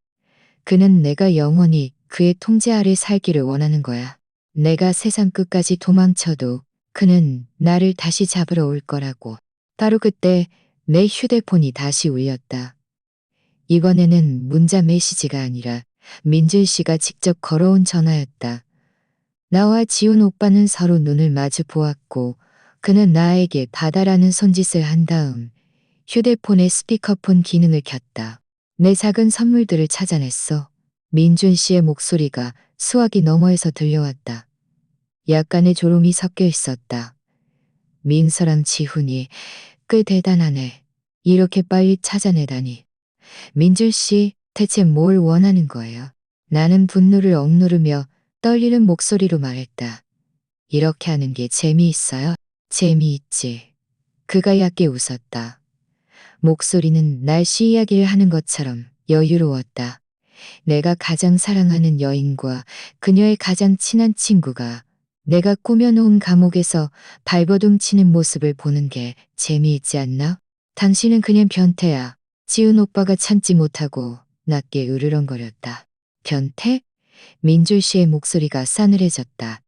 그는 내가 영원히 그의 통제 아래 살기를 원하는 거야. 내가 세상 끝까지 도망쳐도 그는 나를 다시 잡으러 올 거라고. 바로 그때 내 휴대폰이 다시 울렸다. 이번에는 문자 메시지가 아니라 민준 씨가 직접 걸어온 전화였다. 나와 지훈 오빠는 서로 눈을 마주 보았고 그는 나에게 받아라는 손짓을 한 다음 휴대폰의 스피커폰 기능을 켰다. 내 작은 선물들을 찾아냈어. 민준 씨의 목소리가 수화기 너머에서 들려왔다. 약간의 졸음이 섞여 있었다. 민서랑 지훈이 꽤 대단하네. 이렇게 빨리 찾아내다니. 민준 씨, 대체 뭘 원하는 거예요? 나는 분노를 억누르며 떨리는 목소리로 말했다. 이렇게 하는 게 재미있어요? 재미있지. 그가 얕게 웃었다. 목소리는 날씨 이야기를 하는 것처럼 여유로웠다. 내가 가장 사랑하는 여인과 그녀의 가장 친한 친구가 내가 꾸며놓은 감옥에서 발버둥 치는 모습을 보는 게 재미있지 않나? 당신은 그냥 변태야. 지훈 오빠가 참지 못하고 낮게 으르렁거렸다. 변태? 민줄 씨의 목소리가 싸늘해졌다.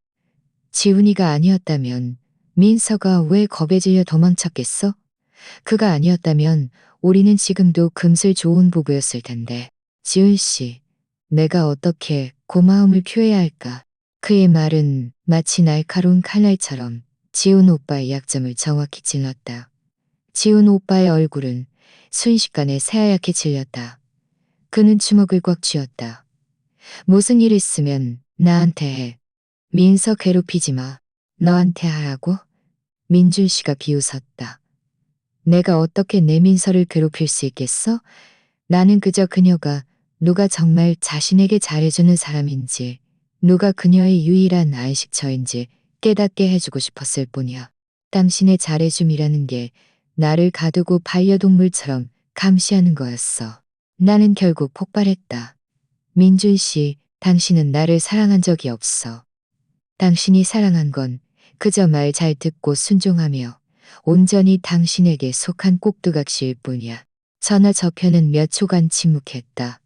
지훈이가 아니었다면 민서가 왜 겁에 질려 도망쳤겠어? 그가 아니었다면 우리는 지금도 금슬 좋은 부부였을 텐데. 지훈 씨, 내가 어떻게 고마움을 표해야 할까? 그의 말은 마치 날카로운 칼날처럼 지훈 오빠의 약점을 정확히 찔렀다. 지훈 오빠의 얼굴은 순식간에 새하얗게 질렸다. 그는 주먹을 꽉 쥐었다. 무슨 일 있으면 나한테 해. 민서 괴롭히지 마. 너한테 하라고? 민준 씨가 비웃었다. 내가 어떻게 내 민서를 괴롭힐 수 있겠어? 나는 그저 그녀가 누가 정말 자신에게 잘해주는 사람인지, 누가 그녀의 유일한 안식처인지 깨닫게 해주고 싶었을 뿐이야. 당신의 잘해줌이라는 게 나를 가두고 반려동물처럼 감시하는 거였어. 나는 결국 폭발했다. 민준 씨, 당신은 나를 사랑한 적이 없어. 당신이 사랑한 건 그저 말 잘 듣고 순종하며 온전히 당신에게 속한 꼭두각시일 뿐이야. 전화 저편은 몇 초간 침묵했다.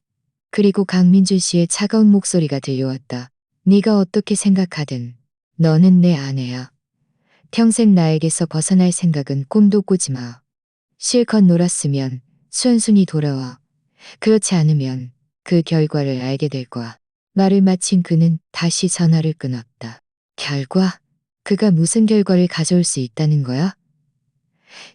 그리고 강민준 씨의 차가운 목소리가 들려왔다. 네가 어떻게 생각하든 너는 내 아내야. 평생 나에게서 벗어날 생각은 꿈도 꾸지 마. 실컷 놀았으면 순순히 돌아와. 그렇지 않으면 그 결과를 알게 될 거야. 말을 마친 그는 다시 전화를 끊었다. 결과? 그가 무슨 결과를 가져올 수 있다는 거야?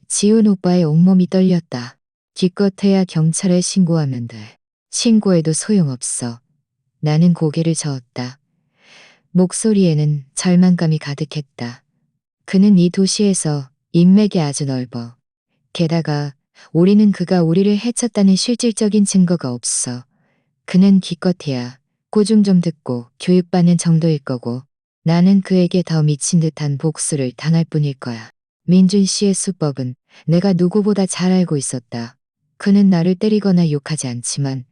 지훈 오빠의 온몸이 떨렸다. 기껏해야 경찰에 신고하면 돼. 신고해도 소용없어. 나는 고개를 저었다. 목소리에는 절망감이 가득했다. 그는 이 도시에서 인맥이 아주 넓어. 게다가 우리는 그가 우리를 해쳤다는 실질적인 증거가 없어. 그는 기껏해야 고중 좀 듣고 교육받는 정도일 거고 나는 그에게 더 미친 듯한 복수를 당할 뿐일 거야. 민준 씨의 수법은 내가 누구보다 잘 알고 있었다. 그는 나를 때리거나 욕하지 않지만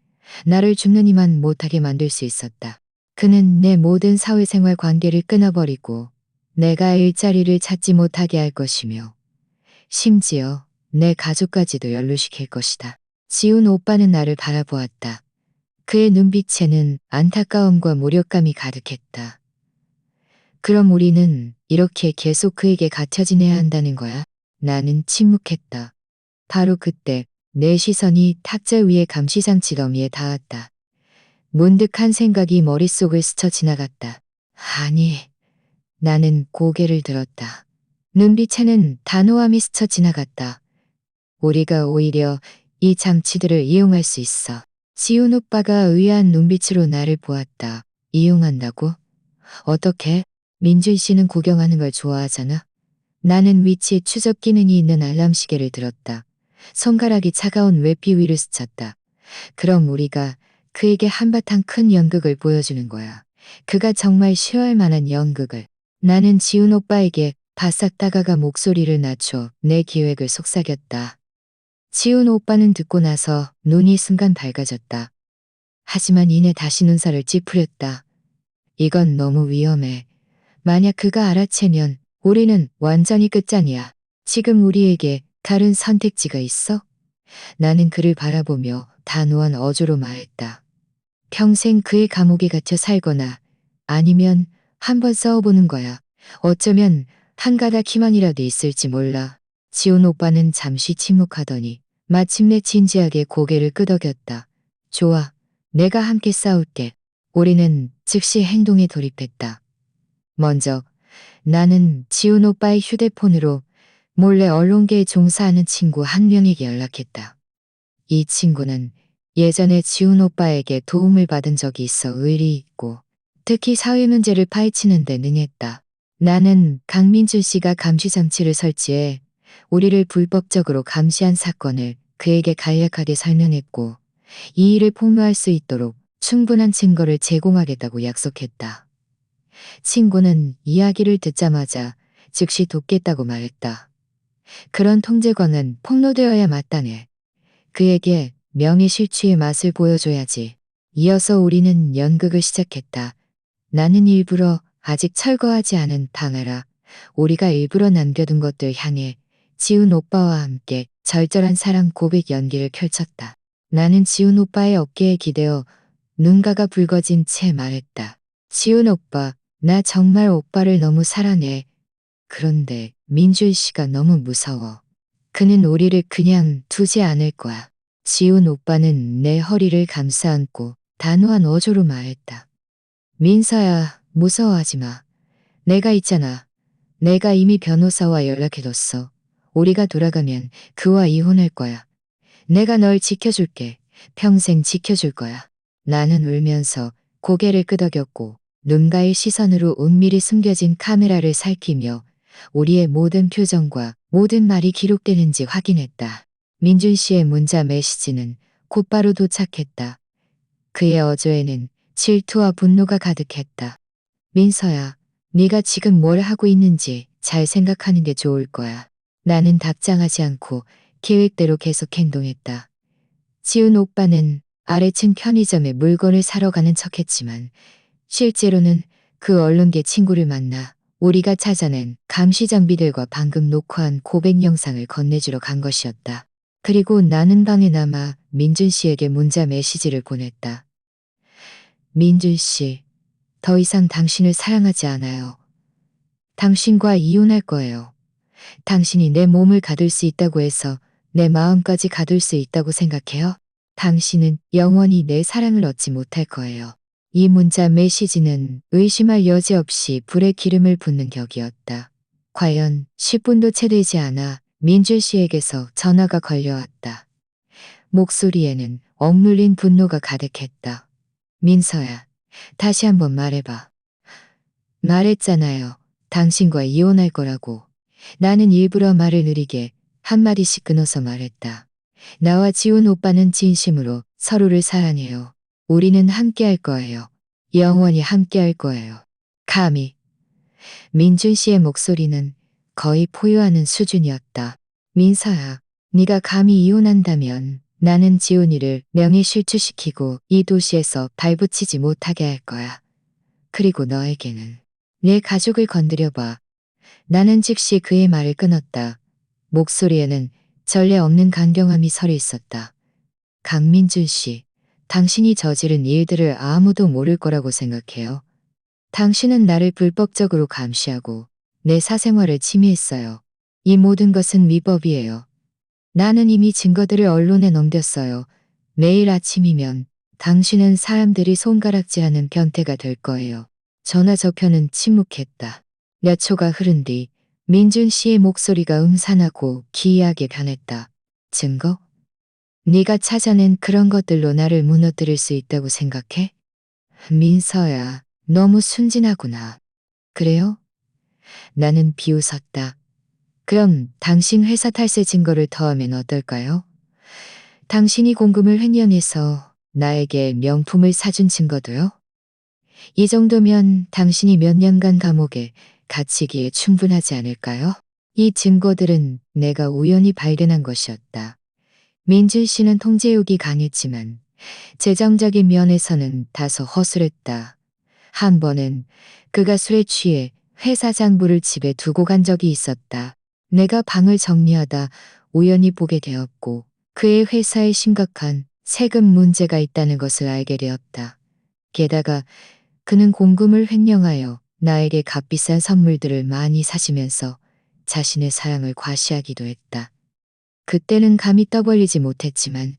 나를 죽는 이만 못하게 만들 수 있었다. 그는 내 모든 사회생활 관계를 끊어버리고 내가 일자리를 찾지 못하게 할 것이며 심지어 내 가족까지도 연루시킬 것이다. 지훈 오빠는 나를 바라보았다. 그의 눈빛에는 안타까움과 무력감이 가득했다. 그럼 우리는 이렇게 계속 그에게 갇혀 지내야 한다는 거야? 나는 침묵했다. 바로 그때 내 시선이 탁자 위의 감시장치 더미에 닿았다. 문득 한 생각이 머릿속을 스쳐 지나갔다. 아니, 나는 고개를 들었다. 눈빛에는 단호함이 스쳐 지나갔다. 우리가 오히려 이 장치들을 이용할 수 있어. 지훈 오빠가 의아한 눈빛으로 나를 보았다. 이용한다고? 어떻게? 민준 씨는 구경하는 걸 좋아하잖아. 나는 위치에 추적 기능이 있는 알람 시계를 들었다. 손가락이 차가운 외피 위를 스쳤다. 그럼 우리가 그에게 한바탕 큰 연극을 보여주는 거야. 그가 정말 싫어할 만한 연극을. 나는 지훈 오빠에게 바싹 다가가 목소리를 낮춰 내 기획을 속삭였다. 지훈 오빠는 듣고 나서 눈이 순간 밝아졌다. 하지만 이내 다시 눈살을 찌푸렸다. 이건 너무 위험해. 만약 그가 알아채면 우리는 완전히 끝장이야. 지금 우리에게 다른 선택지가 있어? 나는 그를 바라보며 단호한 어조로 말했다. 평생 그의 감옥에 갇혀 살거나 아니면 한번 싸워보는 거야. 어쩌면 한 가닥 희망이라도 있을지 몰라. 지훈 오빠는 잠시 침묵하더니 마침내 진지하게 고개를 끄덕였다. 좋아. 내가 함께 싸울게. 우리는 즉시 행동에 돌입했다. 먼저 나는 지훈 오빠의 휴대폰으로 몰래 언론계에 종사하는 친구 한 명에게 연락했다. 이 친구는 예전에 지훈 오빠에게 도움을 받은 적이 있어 의리 있고 특히 사회 문제를 파헤치는 데 능했다. 나는 강민준 씨가 감시장치를 설치해 우리를 불법적으로 감시한 사건을 그에게 간략하게 설명했고 이 일을 폭로할 수 있도록 충분한 증거를 제공하겠다고 약속했다. 친구는 이야기를 듣자마자 즉시 돕겠다고 말했다. 그런 통제권은 폭로되어야 마땅해. 그에게 명예실추의 맛을 보여줘야지. 이어서 우리는 연극을 시작했다. 나는 일부러 아직 철거하지 않은 방아라 우리가 일부러 남겨둔 것들 향해 지훈 오빠와 함께 절절한 사랑 고백 연기를 펼쳤다. 나는 지훈 오빠의 어깨에 기대어 눈가가 붉어진 채 말했다. 지훈 오빠, 나 정말 오빠를 너무 사랑해. 그런데 민준 씨가 너무 무서워. 그는 우리를 그냥 두지 않을 거야. 지훈 오빠는 내 허리를 감싸 안고 단호한 어조로 말했다. 민서야, 무서워하지 마. 내가 있잖아. 내가 이미 변호사와 연락해뒀어. 우리가 돌아가면 그와 이혼할 거야. 내가 널 지켜줄게. 평생 지켜줄 거야. 나는 울면서 고개를 끄덕였고 눈가의 시선으로 은밀히 숨겨진 카메라를 살피며 우리의 모든 표정과 모든 말이 기록되는지 확인했다. 민준 씨의 문자 메시지는 곧바로 도착했다. 그의 어조에는 질투와 분노가 가득했다. 민서야, 네가 지금 뭘 하고 있는지 잘 생각하는 게 좋을 거야. 나는 답장하지 않고 계획대로 계속 행동했다. 지훈 오빠는 아래층 편의점에 물건을 사러 가는 척했지만 실제로는 그 언론계 친구를 만나 우리가 찾아낸 감시 장비들과 방금 녹화한 고백 영상을 건네주러 간 것이었다. 그리고 나는 방에 남아 민준 씨에게 문자 메시지를 보냈다. 민준 씨, 더 이상 당신을 사랑하지 않아요. 당신과 이혼할 거예요. 당신이 내 몸을 가둘 수 있다고 해서 내 마음까지 가둘 수 있다고 생각해요? 당신은 영원히 내 사랑을 얻지 못할 거예요. 이 문자 메시지는 의심할 여지 없이 불에 기름을 붓는 격이었다. 과연 10분도 채 되지 않아 민준 씨에게서 전화가 걸려왔다. 목소리에는 억눌린 분노가 가득했다. 민서야, 다시 한번 말해봐. 말했잖아요. 당신과 이혼할 거라고. 나는 일부러 말을 느리게 한마디씩 끊어서 말했다. 나와 지훈 오빠는 진심으로 서로를 사랑해요. 우리는 함께 할 거예요. 영원히 함께 할 거예요. 감히. 민준 씨의 목소리는 거의 포효하는 수준이었다. 민서야, 네가 감히 이혼한다면 나는 지훈이를 명예실추시키고 이 도시에서 발붙이지 못하게 할 거야. 그리고 너에게는 내 가족을 건드려봐. 나는 즉시 그의 말을 끊었다. 목소리에는 전례 없는 강경함이 서려 있었다. 강민준 씨, 당신이 저지른 일들을 아무도 모를 거라고 생각해요. 당신은 나를 불법적으로 감시하고 내 사생활을 침해했어요. 이 모든 것은 위법이에요. 나는 이미 증거들을 언론에 넘겼어요. 내일 아침이면 당신은 사람들이 손가락질하는 변태가 될 거예요. 전화 저편은 침묵했다. 몇 초가 흐른 뒤 민준 씨의 목소리가 음산하고 기이하게 변했다. 증거? 네가 찾아낸 그런 것들로 나를 무너뜨릴 수 있다고 생각해? 민서야, 너무 순진하구나. 그래요? 나는 비웃었다. 그럼 당신 회사 탈세 증거를 더하면 어떨까요? 당신이 공금을 횡령해서 나에게 명품을 사준 증거도요? 이 정도면 당신이 몇 년간 감옥에 갇히기에 충분하지 않을까요? 이 증거들은 내가 우연히 발견한 것이었다. 민준 씨는 통제욕이 강했지만 재정적인 면에서는 다소 허술했다. 한 번은 그가 술에 취해 회사 장부를 집에 두고 간 적이 있었다. 내가 방을 정리하다 우연히 보게 되었고 그의 회사에 심각한 세금 문제가 있다는 것을 알게 되었다. 게다가 그는 공금을 횡령하여 나에게 값비싼 선물들을 많이 사시면서 자신의 사랑을 과시하기도 했다. 그때는 감히 떠벌리지 못했지만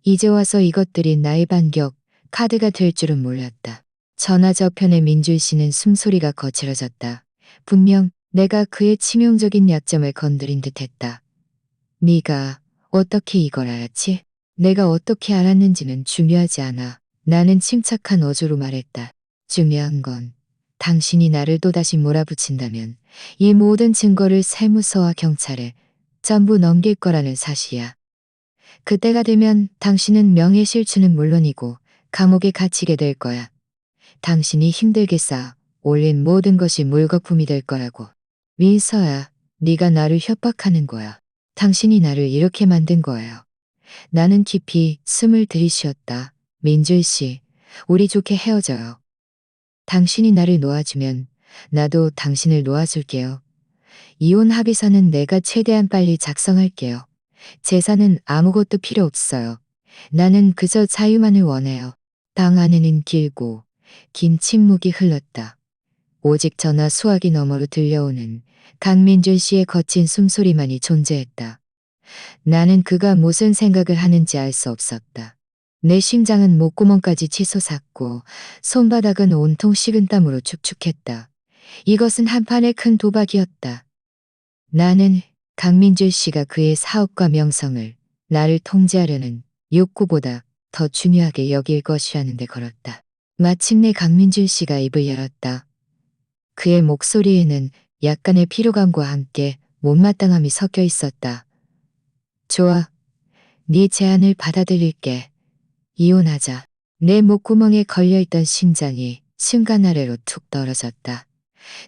이제 와서 이것들이 나의 반격 카드가 될 줄은 몰랐다. 전화 저편의 민준 씨는 숨소리가 거칠어졌다. 분명 내가 그의 치명적인 약점을 건드린 듯했다. 네가 어떻게 이걸 알았지? 내가 어떻게 알았는지는 중요하지 않아. 나는 침착한 어조로 말했다. 중요한 건 당신이 나를 또다시 몰아붙인다면 이 모든 증거를 세무서와 경찰에 전부 넘길 거라는 사실이야. 그때가 되면 당신은 명예실추는 물론이고 감옥에 갇히게 될 거야. 당신이 힘들게 쌓아 올린 모든 것이 물거품이 될 거라고. 민서야, 네가 나를 협박하는 거야. 당신이 나를 이렇게 만든 거예요. 나는 깊이 숨을 들이쉬었다. 민준 씨, 우리 좋게 헤어져요. 당신이 나를 놓아주면 나도 당신을 놓아줄게요. 이혼 합의서는 내가 최대한 빨리 작성할게요. 재산은 아무것도 필요 없어요. 나는 그저 자유만을 원해요. 방 안에는 길고 긴 침묵이 흘렀다. 오직 전화 수화기 너머로 들려오는 강민준 씨의 거친 숨소리만이 존재했다. 나는 그가 무슨 생각을 하는지 알 수 없었다. 내 심장은 목구멍까지 치솟았고 손바닥은 온통 식은땀으로 축축했다. 이것은 한판의 큰 도박이었다. 나는 강민준 씨가 그의 사업과 명성을 나를 통제하려는 욕구보다 더 중요하게 여길 것이라는 데 걸었다. 마침내 강민준 씨가 입을 열었다. 그의 목소리에는 약간의 피로감과 함께 못마땅함이 섞여 있었다. 좋아. 네 제안을 받아들일게. 이혼하자. 내 목구멍에 걸려있던 심장이 순간 아래로 툭 떨어졌다.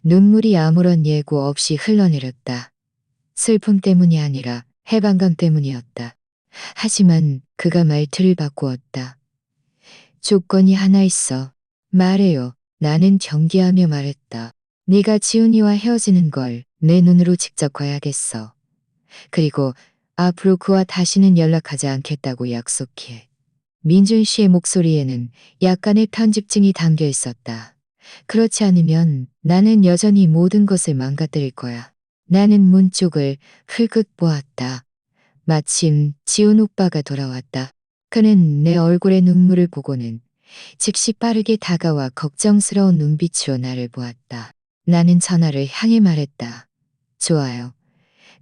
눈물이 아무런 예고 없이 흘러내렸다. 슬픔 때문이 아니라 해방감 때문이었다. 하지만 그가 말투를 바꾸었다. 조건이 하나 있어. 말해요. 나는 경계하며 말했다. 네가 지훈이와 헤어지는 걸 내 눈으로 직접 봐야겠어. 그리고 앞으로 그와 다시는 연락하지 않겠다고 약속해. 민준 씨의 목소리에는 약간의 편집증이 담겨 있었다. 그렇지 않으면 나는 여전히 모든 것을 망가뜨릴 거야. 나는 문 쪽을 흘끗 보았다. 마침 지훈 오빠가 돌아왔다. 그는 내 얼굴에 눈물을 보고는 즉시 빠르게 다가와 걱정스러운 눈빛으로 나를 보았다. 나는 전화를 향해 말했다. 좋아요.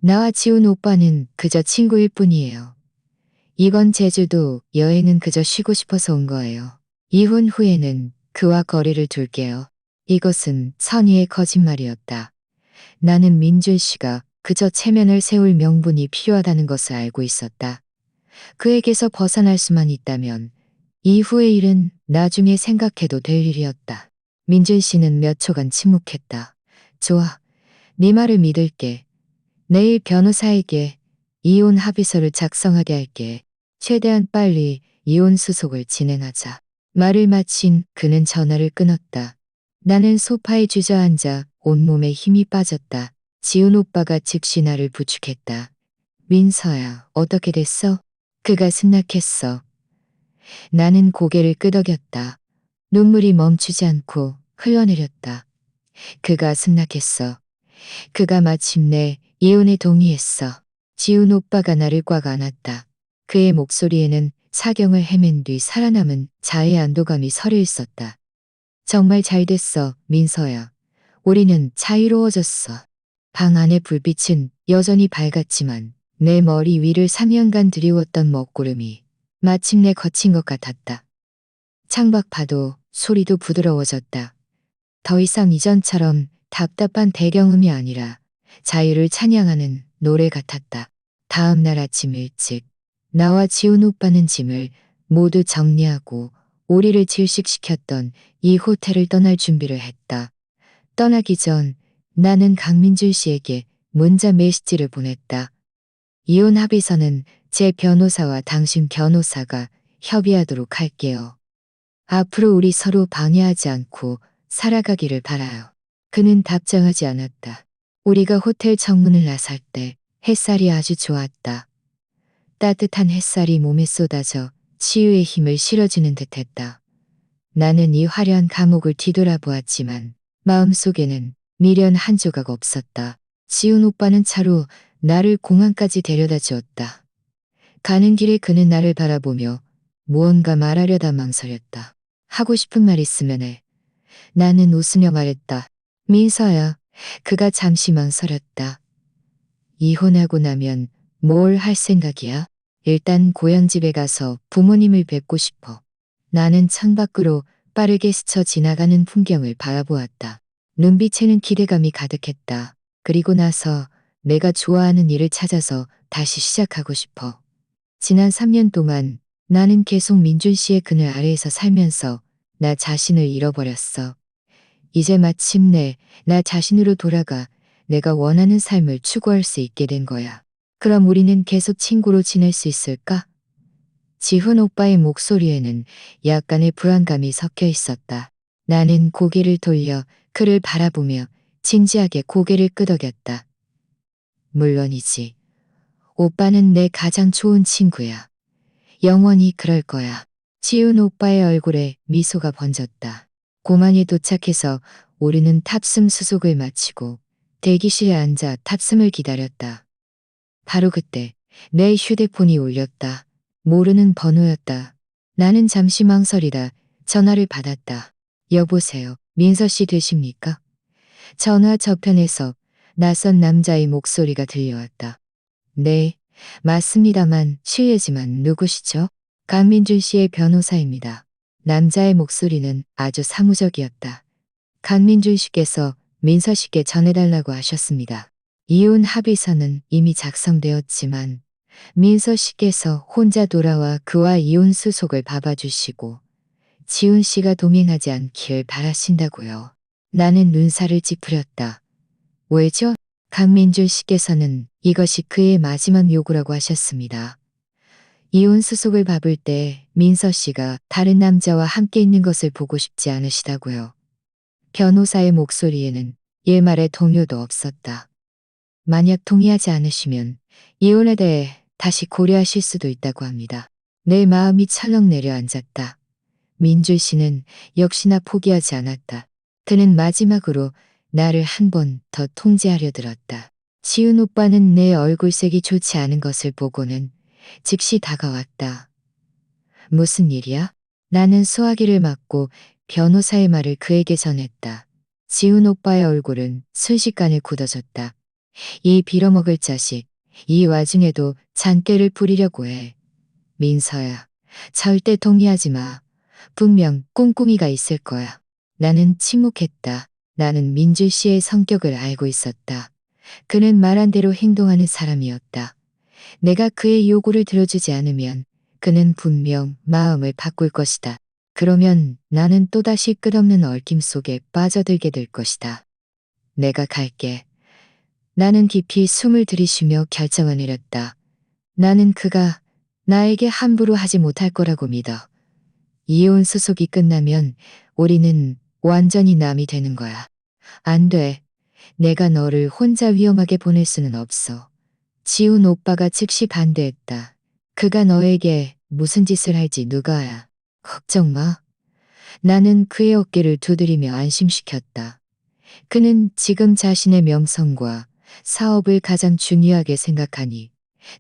나와 지훈 오빠는 그저 친구일 뿐이에요. 이번 제주도 여행은 그저 쉬고 싶어서 온 거예요. 이혼 후에는 그와 거리를 둘게요. 이것은 선의의 거짓말이었다. 나는 민준 씨가 그저 체면을 세울 명분이 필요하다는 것을 알고 있었다. 그에게서 벗어날 수만 있다면 이후의 일은 나중에 생각해도 될 일이었다. 민준 씨는 몇 초간 침묵했다. 좋아, 네 말을 믿을게. 내일 변호사에게 이혼 합의서를 작성하게 할게. 최대한 빨리 이혼 수속을 진행하자. 말을 마친 그는 전화를 끊었다. 나는 소파에 주저앉아 온몸에 힘이 빠졌다. 지훈 오빠가 즉시 나를 부축했다. 민서야, 어떻게 됐어? 그가 승낙했어. 나는 고개를 끄덕였다. 눈물이 멈추지 않고 흘러내렸다. 그가 승낙했어. 그가 마침내 이혼에 동의했어. 지훈 오빠가 나를 꽉 안았다. 그의 목소리에는 사경을 헤맨 뒤 살아남은 자의 안도감이 서려 있었다. 정말 잘 됐어, 민서야. 우리는 자유로워졌어. 방 안의 불빛은 여전히 밝았지만 내 머리 위를 3년간 드리웠던 먹구름이 마침내 거친 것 같았다. 창밖파도 소리도 부드러워졌다. 더 이상 이전처럼 답답한 배경음이 아니라 자유를 찬양하는 노래 같았다. 다음 날 아침 일찍 나와 지훈 오빠는 짐을 모두 정리하고 우리를 질식시켰던 이 호텔을 떠날 준비를 했다. 떠나기 전 나는 강민준 씨에게 문자 메시지를 보냈다. 이혼 합의서는 제 변호사와 당신 변호사가 협의하도록 할게요. 앞으로 우리 서로 방해하지 않고 살아가기를 바라요. 그는 답장하지 않았다. 우리가 호텔 정문을 나설 때 햇살이 아주 좋았다. 따뜻한 햇살이 몸에 쏟아져 치유의 힘을 실어주는 듯했다. 나는 이 화려한 감옥을 뒤돌아보았지만 마음속에는 미련 한 조각 없었다. 지훈 오빠는 차로 나를 공항까지 데려다 주었다. 가는 길에 그는 나를 바라보며 무언가 말하려다 망설였다. 하고 싶은 말 있으면 해. 나는 웃으며 말했다. 민서야. 그가 잠시 망설였다. 이혼하고 나면 뭘 할 생각이야? 일단 고향집에 가서 부모님을 뵙고 싶어. 나는 창밖으로 빠르게 스쳐 지나가는 풍경을 바라보았다. 눈빛에는 기대감이 가득했다. 그리고 나서 내가 좋아하는 일을 찾아서 다시 시작하고 싶어. 지난 3년 동안 나는 계속 민준 씨의 그늘 아래에서 살면서 나 자신을 잃어버렸어. 이제 마침내 나 자신으로 돌아가 내가 원하는 삶을 추구할 수 있게 된 거야. 그럼 우리는 계속 친구로 지낼 수 있을까? 지훈 오빠의 목소리에는 약간의 불안감이 섞여 있었다. 나는 고개를 돌려 그를 바라보며 진지하게 고개를 끄덕였다. 물론이지. 오빠는 내 가장 좋은 친구야. 영원히 그럴 거야. 지훈 오빠의 얼굴에 미소가 번졌다. 공항에 도착해서 우리는 탑승 수속을 마치고 대기실에 앉아 탑승을 기다렸다. 바로 그때 내 휴대폰이 울렸다. 모르는 번호였다. 나는 잠시 망설이다 전화를 받았다. 여보세요. 민서 씨 되십니까? 전화 저편에서 낯선 남자의 목소리가 들려왔다. 네, 맞습니다만 실례지만 누구시죠? 강민준 씨의 변호사입니다. 남자의 목소리는 아주 사무적이었다. 강민준 씨께서 민서 씨께 전해달라고 하셨습니다. 이혼 합의서는 이미 작성되었지만 민서 씨께서 혼자 돌아와 그와 이혼 수속을 봐봐주시고 지훈 씨가 동행하지 않길 바라신다고요. 나는 눈살을 찌푸렸다. 왜죠? 강민준 씨께서는 이것이 그의 마지막 요구라고 하셨습니다. 이혼 수속을 밟을 때 민서 씨가 다른 남자와 함께 있는 것을 보고 싶지 않으시다고요. 변호사의 목소리에는 일말의 동요도 없었다. 만약 동의하지 않으시면 이혼에 대해 다시 고려하실 수도 있다고 합니다. 내 마음이 철렁 내려앉았다. 민준 씨는 역시나 포기하지 않았다. 그는 마지막으로 나를 한 번 더 통제하려 들었다. 지훈 오빠는 내 얼굴색이 좋지 않은 것을 보고는 즉시 다가왔다. 무슨 일이야? 나는 소화기를 맞고 변호사의 말을 그에게 전했다. 지훈 오빠의 얼굴은 순식간에 굳어졌다. 이 빌어먹을 자식, 이 와중에도 잔꾀를 부리려고 해. 민서야, 절대 동의하지 마. 분명 꼼꼼이가 있을 거야. 나는 침묵했다. 나는 민주 씨의 성격을 알고 있었다. 그는 말한 대로 행동하는 사람이었다. 내가 그의 요구를 들어주지 않으면 그는 분명 마음을 바꿀 것이다. 그러면 나는 또다시 끝없는 얽힘 속에 빠져들게 될 것이다. 내가 갈게. 나는 깊이 숨을 들이쉬며 결정을 내렸다. 나는 그가 나에게 함부로 하지 못할 거라고 믿어. 이혼 수속이 끝나면 우리는 완전히 남이 되는 거야. 안 돼. 내가 너를 혼자 위험하게 보낼 수는 없어. 지훈 오빠가 즉시 반대했다. 그가 너에게 무슨 짓을 할지 누가 알아. 걱정 마. 나는 그의 어깨를 두드리며 안심시켰다. 그는 지금 자신의 명성과 사업을 가장 중요하게 생각하니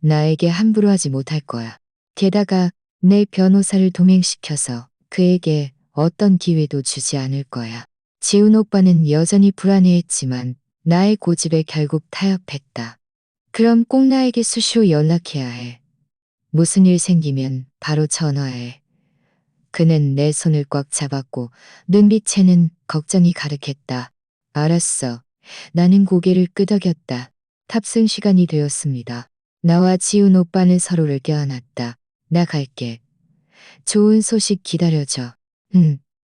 나에게 함부로 하지 못할 거야. 게다가 내 변호사를 동행시켜서 그에게 어떤 기회도 주지 않을 거야. 지훈 오빠는 여전히 불안해했지만 나의 고집에 결국 타협했다. 그럼 꼭 나에게 수시로 연락해야 해. 무슨 일 생기면 바로 전화해. 그는 내 손을 꽉 잡았고 눈빛에는 걱정이 가득했다. 알았어. 나는 고개를 끄덕였다. 탑승 시간이 되었습니다. 나와 지훈 오빠는 서로를 껴안았다. 나 갈게. 좋은 소식 기다려줘.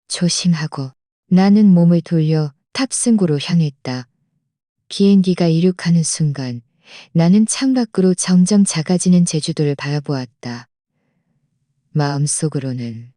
조심하고. 나는 몸을 돌려 탑승구로 향했다. 비행기가 이륙하는 순간 나는 창밖으로 점점 작아지는 제주도를 바라보았다. 마음속으로는